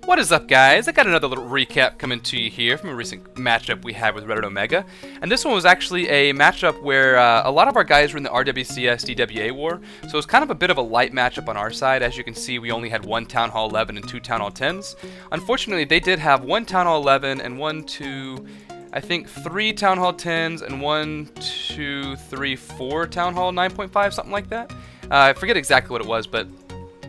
What is up, guys? I got another little recap coming to you here from a recent matchup we had with Red Omega. And this one was actually a matchup where a lot of our guys were in the RWCS DWA war, so it was kind of a bit of a light matchup on our side. As you can see, we only had one Town Hall 11 and two Town Hall 10s. Unfortunately, they did have one Town Hall 11 and I think three Town Hall 10s and 4 Town Hall 9.5, something like that. I forget exactly what it was, but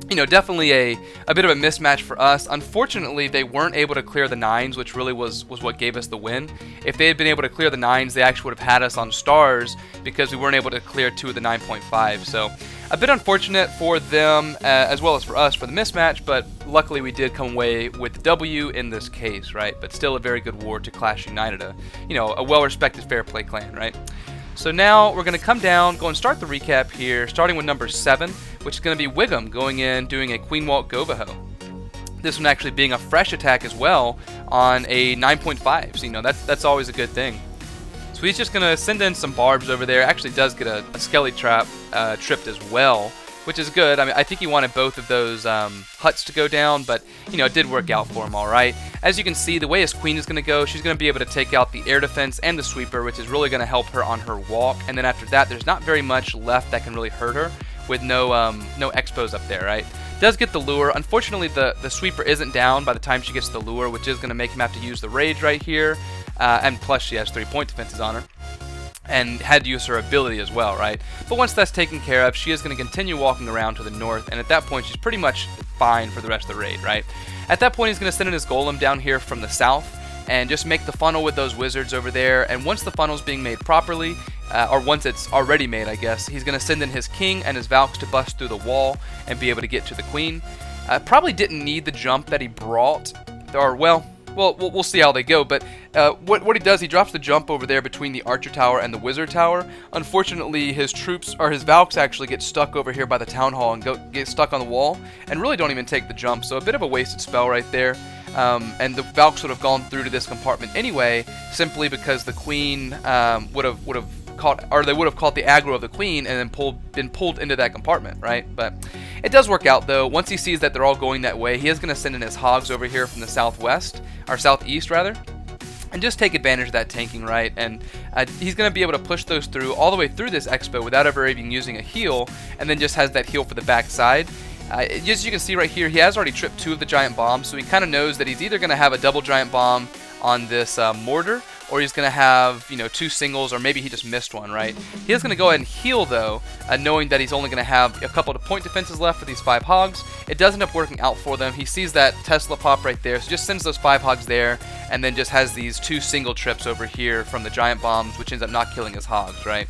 you know, definitely a bit of a mismatch for us. Unfortunately, they weren't able to clear the 9s, which really was what gave us the win. If they had been able to clear the 9s, they actually would have had us on stars because we weren't able to clear 2 of the 9.5. So a bit unfortunate for them as well as for us for the mismatch, but luckily we did come away with the W in this case, right? But still a very good war to Clash United, a well-respected fair play clan, right? So now we're going to come down, go and start the recap here, starting with number 7, which is going to be Wiggum going in, doing a Queen Walk GoVaHo. This one actually being a fresh attack as well on a 9.5, so that's always a good thing. So he's just going to send in some barbs over there. Actually does get a skelly trap tripped as well, which is good. I mean, I think he wanted both of those huts to go down, but it did work out for him all right. As you can see, the way his queen is going to go, she's going to be able to take out the air defense and the sweeper, which is really going to help her on her walk. And then after that, there's not very much left that can really hurt her with no expos up there, right? Does get the lure. Unfortunately, the sweeper isn't down by the time she gets the lure, which is going to make him have to use the rage right here. And plus, she has 3-point defenses on her. And had to use her ability as well, right? But once that's taken care of, she is going to continue walking around to the north, and at that point, she's pretty much fine for the rest of the raid, right? At that point, he's going to send in his golem down here from the south, and just make the funnel with those wizards over there, and once the funnel's being made properly, or once it's already made, I guess, he's going to send in his king and his Valks to bust through the wall and be able to get to the queen. Probably didn't need the jump that he brought, or, well, we'll see how they go, but what he does, he drops the jump over there between the Archer Tower and the Wizard Tower. Unfortunately, his troops, or his Valks actually get stuck over here by the Town Hall and get stuck on the wall, and really don't even take the jump, so a bit of a wasted spell right there. And the Valks would have gone through to this compartment anyway, simply because the Queen would have caught, or they would have caught the aggro of the Queen and then been pulled into that compartment, right? But it does work out though. Once he sees that they're all going that way, he is going to send in his hogs over here from the southwest, or southeast rather, and just take advantage of that tanking, right? And he's going to be able to push those through all the way through this expo without ever even using a heal, and then just has that heal for the back side. As you can see right here, he has already tripped 2 of the giant bombs, so he kind of knows that he's either going to have a double giant bomb on this mortar, or he's going to have 2 singles, or maybe he just missed one, right? He is going to go ahead and heal though, knowing that he's only going to have a couple of point defenses left for these 5 hogs. It does end up working out for them. He sees that Tesla pop right there, so just sends those 5 hogs there, and then just has these 2 single trips over here from the giant bombs, which ends up not killing his hogs, right?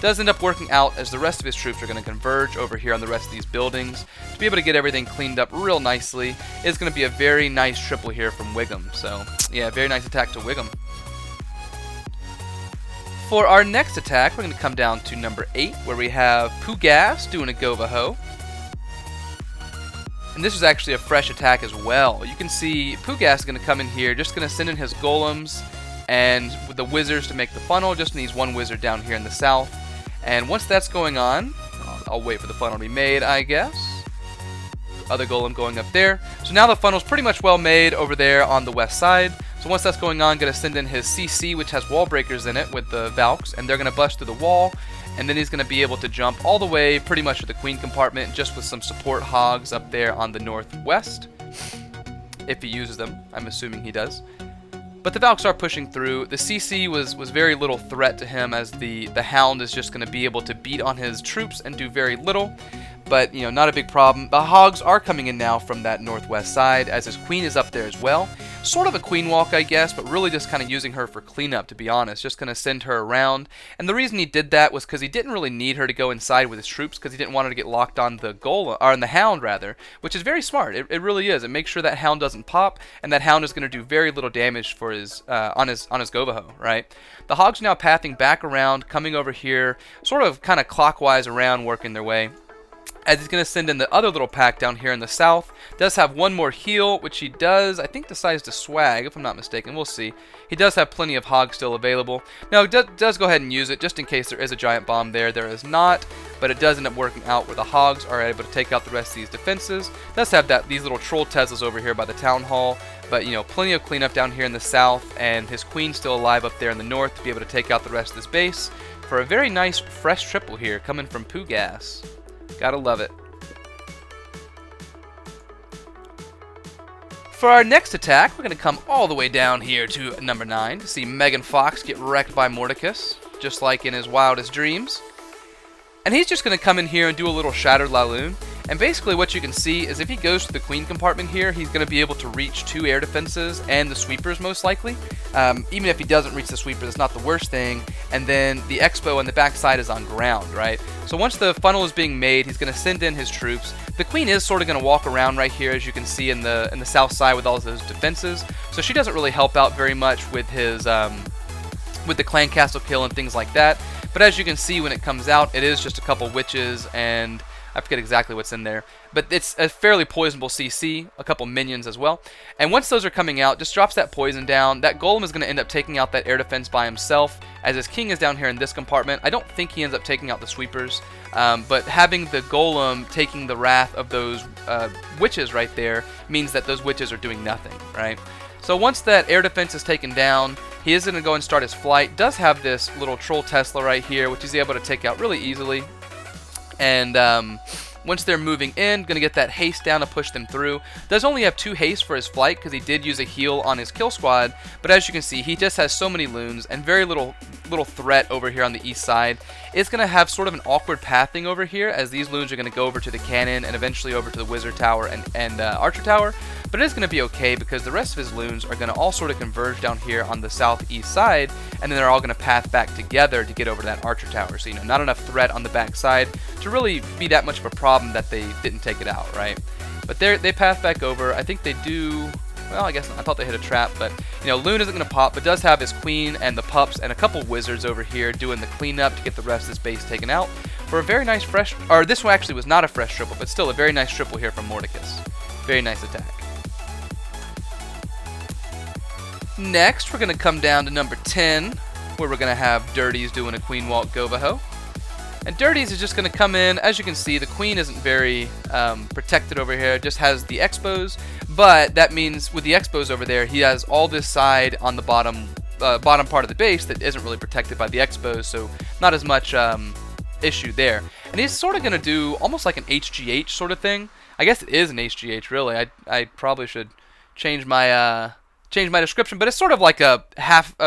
Does end up working out as the rest of his troops are going to converge over here on the rest of these buildings to be able to get everything cleaned up real nicely. It's going to be a very nice triple here from Wiggum. So yeah, very nice attack to Wiggum. For our next attack, we're going to come down to number 8, where we have PooGas doing a GoVaHo. And this is actually a fresh attack as well. You can see PooGas is going to come in here, just going to send in his golems and with the wizards to make the funnel. Just needs 1 wizard down here in the south. And once that's going on, I'll wait for the funnel to be made, I guess. Other golem going up there. So now the funnel's pretty much well made over there on the west side. So once that's going on, going to send in his CC, which has wall breakers in it with the Valks, and they're going to bust through the wall. And then he's going to be able to jump all the way pretty much to the queen compartment, just with some support hogs up there on the northwest. If he uses them, I'm assuming he does. But the Valks are pushing through. The CC was very little threat to him, as the Hound is just going to be able to beat on his troops and do very little. But, not a big problem. The hogs are coming in now from that northwest side, as his queen is up there as well. Sort of a queen walk, I guess, but really just kind of using her for cleanup, to be honest. Just going to send her around. And the reason he did that was because he didn't really need her to go inside with his troops, because he didn't want her to get locked on the golem, or on the Hound rather, which is very smart. It really is. It makes sure that Hound doesn't pop, and that Hound is going to do very little damage for his on his GoVaHo, right? The hogs are now pathing back around, coming over here, sort of kind of clockwise around, working their way. as he's going to send in the other little pack down here in the south. Does have one more heal, which he does, I think, decides to swag, if I'm not mistaken. We'll see. He does have plenty of hogs still available. Now, he does go ahead and use it, just in case there is a giant bomb there. There is not, but it does end up working out where the hogs are able to take out the rest of these defenses. Does have these little troll Teslas over here by the town hall, but, you know, plenty of cleanup down here in the south, and his queen still alive up there in the north to be able to take out the rest of this base for a very nice fresh triple here coming from PooGas. Gotta love it. For our next attack, we're going to come all the way down here to number 9 to see Megan Fox get wrecked by Morticuss, just like in his wildest dreams. And he's just going to come in here and do a little Shattered LaLoon. And basically what you can see is if he goes to the queen compartment here, he's going to be able to reach 2 air defenses and the sweepers most likely. Even if he doesn't reach the sweepers, it's not the worst thing. And then the expo on the backside is on ground, right? So once the funnel is being made, he's going to send in his troops. The queen is sort of going to walk around right here, as you can see in the south side with all of those defenses. So she doesn't really help out very much with his with the clan castle kill and things like that. But as you can see when it comes out, it is just a couple witches and I forget exactly what's in there, but it's a fairly poisonable CC, a couple minions as well. And once those are coming out, just drops that poison down. That golem is going to end up taking out that air defense by himself, as his king is down here in this compartment. I don't think he ends up taking out the sweepers, but having the golem taking the wrath of those witches right there means that those witches are doing nothing, right? So once that air defense is taken down, he is going to go and start his flight. Does have this little troll Tesla right here, which he's able to take out really easily. And once they're moving in, going to get that haste down to push them through. Does only have 2 haste for his flight because he did use a heal on his kill squad, but as you can see, he just has so many loons and very little threat over here on the east side. It's going to have sort of an awkward pathing over here, as these loons are going to go over to the cannon and eventually over to the wizard tower and archer tower, but it is going to be okay because the rest of his loons are going to all sort of converge down here on the southeast side, and then they're all going to path back together to get over to that archer tower. So, you know, not enough threat on the back side to really be that much of a problem that they didn't take it out, right? But they path back over. I think they do. Well, I guess I thought they hit a trap, but you know, Loon isn't going to pop, but does have his queen and the pups and a couple wizards over here doing the cleanup to get the rest of this base taken out for a very nice fresh. Or this one actually was not a fresh triple, but still a very nice triple here from Morticuss. Very nice attack. Next, we're going to come down to number 10, where we're going to have Dirties doing a queen walk GoVaHo. And Dirties is just going to come in. As you can see, the queen isn't very protected over here. It just has the expos, but that means with the expos over there, he has all this side on the bottom part of the base that isn't really protected by the expos, so not as much issue there. And he's sort of going to do almost like an HGH sort of thing. I guess it is an HGH, really. I probably should change my description, but it's sort of like a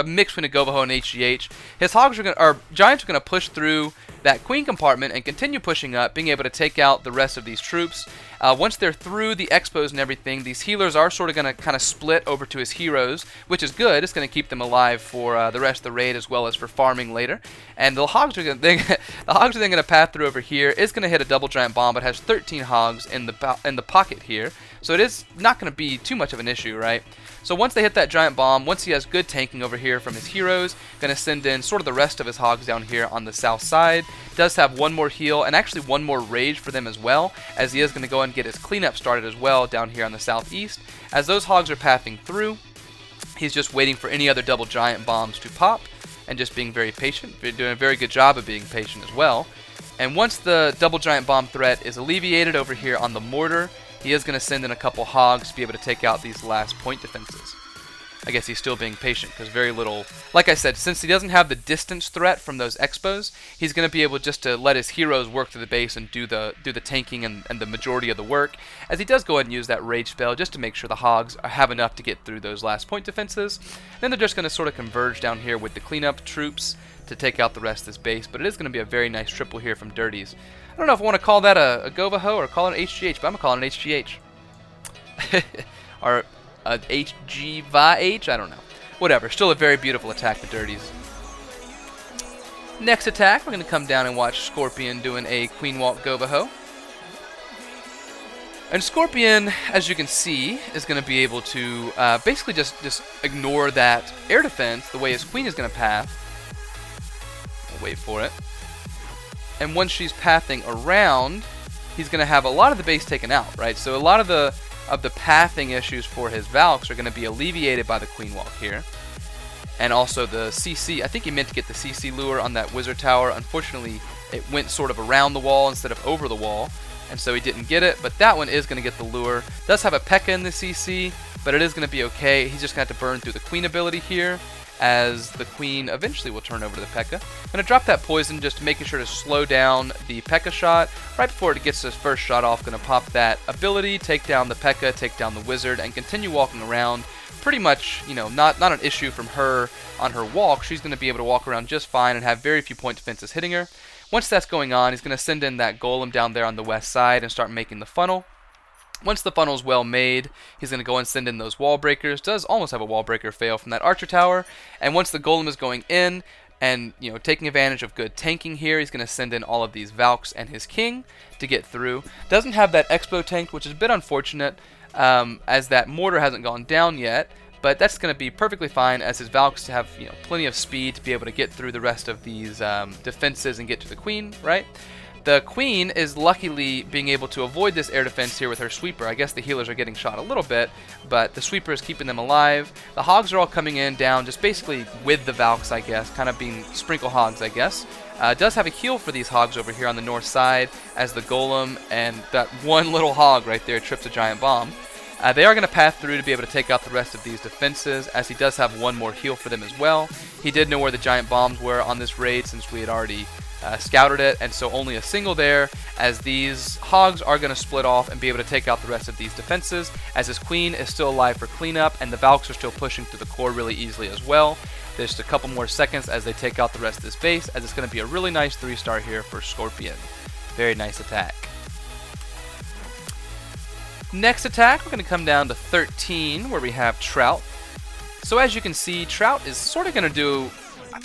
mix between a GoVaHo and HGH. His hogs are giants are going to push through that queen compartment and continue pushing up, being able to take out the rest of these troops. Once they're through the expos and everything, these healers are sort of going to kind of split over to his heroes, which is good. It's going to keep them alive for the rest of the raid as well as for farming later. And the hogs are then going to path through over here. It's going to hit a double giant bomb, but has 13 hogs in the pocket here, so it is not going to be too much of an issue, right? So once they hit that giant bomb, once he has good tanking over here from his heroes, going to send in sort of the rest of his hogs down here on the south side. Does have one more heal and actually one more rage for them as well, as he is going to go and get his cleanup started as well down here on the southeast. As those hogs are pathing through, he's just waiting for any other double giant bombs to pop and just being very patient. They're doing a very good job of being patient as well. And once the double giant bomb threat is alleviated over here on the mortar, he is going to send in a couple hogs to be able to take out these last point defenses. I guess he's still being patient because very little, like I said, since he doesn't have the distance threat from those expos, he's going to be able just to let his heroes work through the base and do the tanking and the majority of the work, as he does go ahead and use that rage spell just to make sure the hogs have enough to get through those last point defenses. Then they're just going to sort of converge down here with the cleanup troops to take out the rest of this base, but it is going to be a very nice triple here from Dirties. I don't know if I want to call that a GoVaHo or call it an HGH, but I'm going to call it an HGH. Or a HGVaH? I don't know. Whatever. Still a very beautiful attack for Dirties. Next attack, we're going to come down and watch Scorpion doing a Queen Walk GoVaHo. And Scorpion, as you can see, is going to be able to basically just ignore that air defense the way his queen is going to path. We'll wait for it. And once she's pathing around, he's going to have a lot of the base taken out, right? So a lot of the pathing issues for his Valks are going to be alleviated by the Queen Walk here. And also the CC, I think he meant to get the CC lure on that Wizard Tower. Unfortunately, it went sort of around the wall instead of over the wall, and so he didn't get it, but that one is going to get the lure. Does have a P.E.K.K.A in the CC, but it is going to be okay. He's just going to have to burn through the Queen ability here, as the Queen eventually will turn over to the P.E.K.K.A. I'm going to drop that poison, just making sure to slow down the P.E.K.K.A shot. Right before it gets his first shot off, going to pop that ability, take down the P.E.K.K.A, take down the Wizard, and continue walking around. Pretty much, you know, not an issue from her on her walk. She's going to be able to walk around just fine and have very few point defenses hitting her. Once that's going on, he's going to send in that golem down there on the west side and start making the funnel. Once the funnel is well made, he's going to go and send in those wall breakers. Does almost have a wall breaker fail from that archer tower. And once the golem is going in and, you know, taking advantage of good tanking here, he's going to send in all of these Valks and his king to get through. Doesn't have that expo tank, which is a bit unfortunate, as that mortar hasn't gone down yet. But that's going to be perfectly fine, as his Valks have, you know, plenty of speed to be able to get through the rest of these defenses and get to the Queen, right? The Queen is luckily being able to avoid this air defense here with her sweeper. I guess the healers are getting shot a little bit, but the sweeper is keeping them alive. The hogs are all coming in down, just basically with the Valks, I guess, kind of being sprinkle hogs, I guess. Does have a heal for these hogs over here on the north side, as the golem and that one little hog right there trips a giant bomb. They are going to path through to be able to take out the rest of these defenses, as he does have one more heal for them as well. He did know where the giant bombs were on this raid since we had already scouted it, and so only a single there, as these hogs are going to split off and be able to take out the rest of these defenses, as his Queen is still alive for cleanup, and the Valks are still pushing through the core really easily as well. There's just a couple more seconds as they take out the rest of this base, as it's going to be a really nice 3-star here for Scorpion. Very nice attack. Next attack, we're going to come down to 13, where we have Trout. So as you can see, Trout is sort of going to do...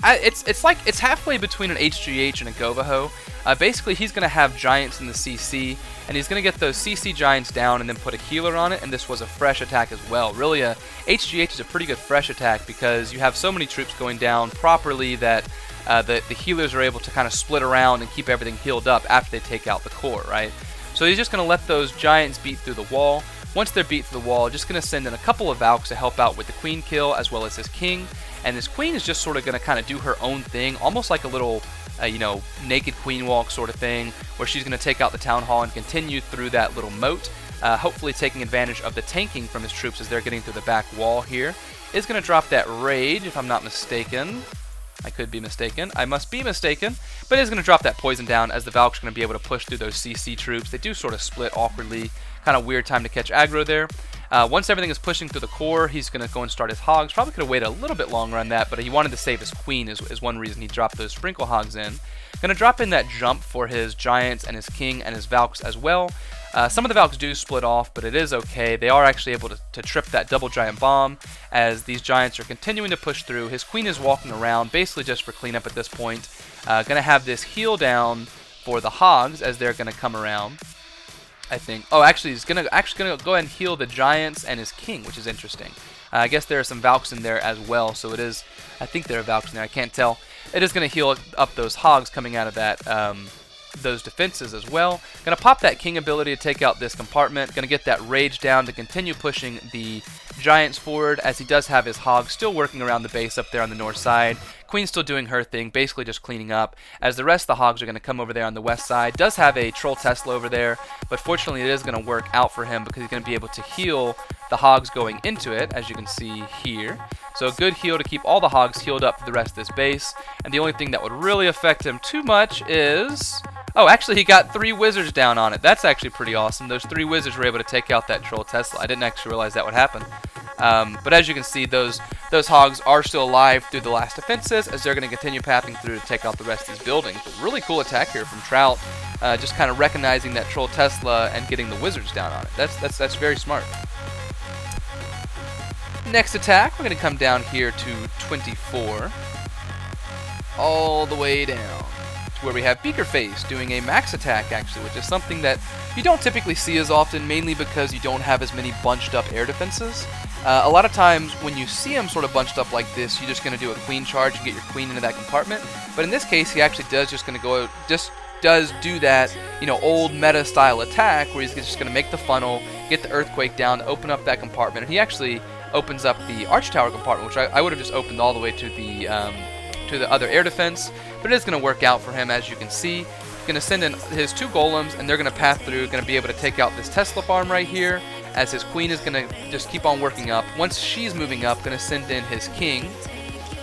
It's halfway between an HGH and a GoVaHo. Basically, he's going to have Giants in the CC, and he's going to get those CC Giants down and then put a healer on it, and this was a fresh attack as well. Really, HGH is a pretty good fresh attack because you have so many troops going down properly that the healers are able to kind of split around and keep everything healed up after they take out the core, right? So he's just going to let those Giants beat through the wall. Once they're beat through the wall, just going to send in a couple of Valks to help out with the Queen kill as well as his King. And this Queen is just sort of going to kind of do her own thing, almost like a little, you know, naked Queen walk sort of thing, where she's going to take out the Town Hall and continue through that little moat, hopefully taking advantage of the tanking from his troops as they're getting through the back wall here. Is going to drop that Rage, if I'm not mistaken. I could be mistaken. I must be mistaken. But it is going to drop that poison down, as the Valks are going to be able to push through those CC troops. They do sort of split awkwardly. Kind of weird time to catch aggro there. Once everything is pushing through the core, he's going to go and start his hogs. Probably could have waited a little bit longer on that, but he wanted to save his Queen is one reason he dropped those sprinkle hogs in. Going to drop in that jump for his Giants and his King and his Valks as well. Some of the Valks do split off, but it is okay. They are actually able to trip that double giant bomb as these Giants are continuing to push through. His Queen is walking around basically just for cleanup at this point. Going to have this heal down for the hogs as they're going to come around, I think. Oh, actually, he's gonna go ahead and heal the Giants and his King, which is interesting. I guess there are some Valks in there as well, so it is. I think there are Valks in there. I can't tell. It is going to heal up those hogs coming out of that those defenses as well. Going to pop that King ability to take out this compartment. Going to get that Rage down to continue pushing the Giants forward, as he does have his hogs still working around the base up there on the north side. Queen's still doing her thing, basically just cleaning up, as the rest of the hogs are going to come over there on the west side. Does have a Troll Tesla over there, but fortunately it is going to work out for him because he's going to be able to heal the hogs going into it, as you can see here. So a good heal to keep all the hogs healed up for the rest of this base. And the only thing that would really affect him too much is... Oh, actually, he got 3 wizards down on it. That's actually pretty awesome. Those 3 wizards were able to take out that Troll Tesla. I didn't actually realize that would happen. But as you can see, those hogs are still alive through the last defenses, as they're going to continue pathing through to take out the rest of these buildings. But really cool attack here from Trout, just kind of recognizing that Troll Tesla and getting the wizards down on it. That's very smart. Next attack, we're going to come down here to 24, all the way down to where we have Beakerface doing a max attack, actually, which is something that you don't typically see as often, mainly because you don't have as many bunched up air defenses. A lot of times when you see him sort of bunched up like this, you're just going to do a Queen charge and get your Queen into that compartment. But in this case, he actually does just going to go just does do that, you know, old meta style attack where he's just going to make the funnel, get the earthquake down, open up that compartment, and he actually opens up the arch tower compartment, which I would have just opened all the way to the other air defense, but it is going to work out for him, as you can see. He's going to send in his 2 golems, and they're going to pass through, going to be able to take out this Tesla farm right here, as his queen is going to just keep on working up. Once she's moving up, going to send in his king.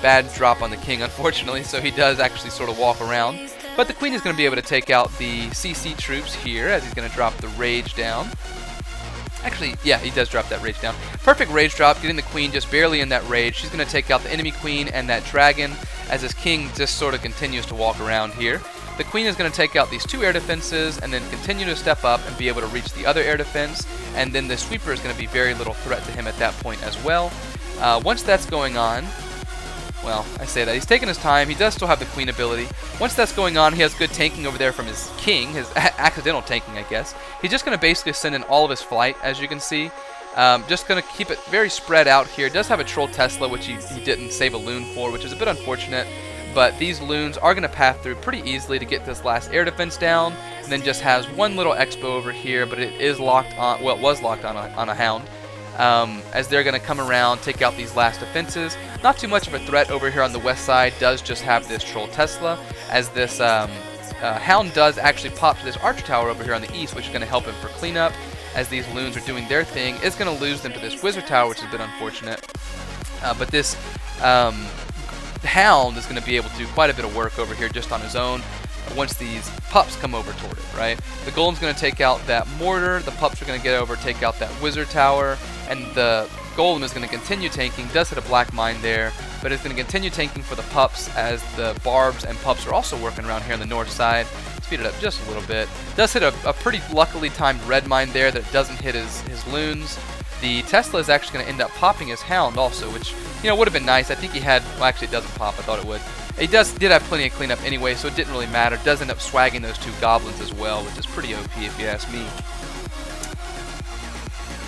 Bad drop on the king, unfortunately, so he does actually sort of walk around. But the queen is going to be able to take out the CC troops here, as he's going to drop the rage down. Actually, yeah, he does drop that rage down. Perfect rage drop, getting the queen just barely in that rage. She's going to take out the enemy queen and that dragon, as his king just sort of continues to walk around here. The queen is going to take out these 2 air defenses and then continue to step up and be able to reach the other air defense. And then the sweeper is going to be very little threat to him at that point as well. Once that's going on, well, I say that. He's taking his time. He does still have the queen ability. Once that's going on, he has good tanking over there from his king, his accidental tanking, I guess. He's just going to basically send in all of his flight, as you can see. Just going to keep it very spread out here. Does have a troll Tesla, which he didn't save a loon for, which is a bit unfortunate. But these loons are going to pass through pretty easily to get this last air defense down. And then just has one little expo over here, but it is locked on, well, it was locked on a hound. As they're going to come around, take out these last defenses. Not too much of a threat over here on the west side. Does just have this troll Tesla, as this hound does actually pop to this archer tower over here on the east, which is going to help him for cleanup, as these loons are doing their thing. Is going to lose them to this wizard tower, which has been unfortunate. But this hound is going to be able to do quite a bit of work over here just on his own once these pups come over toward it, right? The golem's going to take out that mortar, the pups are going to get over, take out that wizard tower, and the golem is going to continue tanking. Does hit a black mine there, but it's going to continue tanking for the pups, as the barbs and pups are also working around here on the north side. Speed it up just a little bit. Does hit a pretty luckily timed red mine there that doesn't hit his loons. The Tesla is actually going to end up popping his hound also, which, you know, would have been nice. I think he had, well, actually it doesn't pop, I thought it would. He did have plenty of cleanup anyway, so it didn't really matter. Does end up swagging those 2 goblins as well, which is pretty OP if you ask me.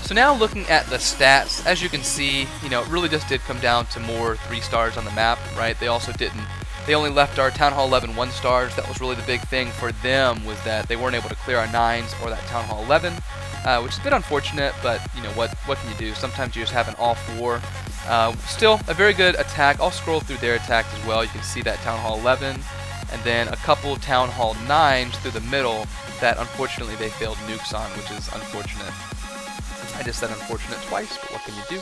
So now looking at the stats, as you can see, you know, it really just did come down to more 3 stars on the map, right? They only left our Town Hall 11 1 stars. That was really the big thing for them, was that they weren't able to clear our 9s or that Town Hall 11, which is a bit unfortunate, but, you know, what can you do? Sometimes you just have an off war. Still, a very good attack. I'll scroll through their attacks as well. You can see that Town Hall 11, and then a couple Town Hall 9s through the middle that unfortunately they failed nukes on, which is unfortunate. I just said unfortunate twice, but what can you do?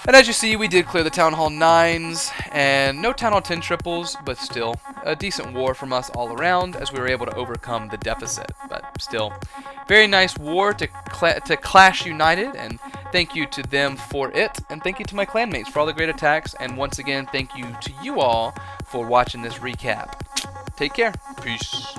And as you see, we did clear the Town Hall 9s, and no Town Hall 10 triples, but still a decent war from us all around, as we were able to overcome the deficit. But still, very nice war to Clash United, and thank you to them for it, and thank you to my clanmates for all the great attacks, and once again, thank you to you all for watching this recap. Take care. Peace.